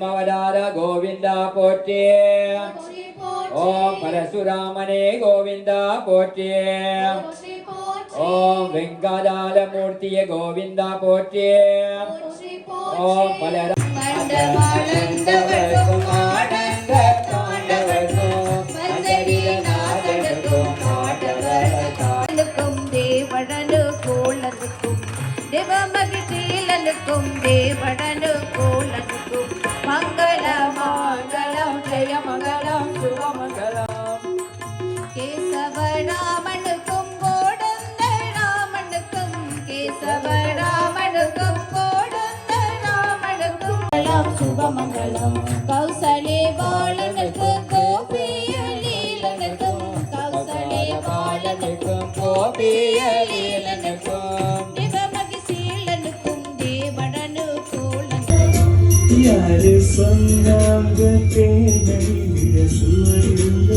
கூர்மவதார கோவிந்தா போற்றி. ஓம் பரசுராமனே கோவிந்தா போற்றி. ஓம் வெங்கடால மூர்த்தியே கோவிந்தா போற்றி. ஓம் பல தேவடனு கோலனுக்கும் மங்கள மங்களம் ஜெய மங்களம் சுபமங்களம். கேசவராமனுக்கும் கோடந்த ராமனுக்கும் கேசவராமனுக்கும் கோடந்த ராமனுக்கும் சுபமங்களம். கௌசலே பாலனுக்கு கோபியலீலனுக்கும் கௌசலே பாலனுக்கும் கோபியலீலனுக்கும் யாரு சொன்னாங்க தேனடிய சுவையுள்ள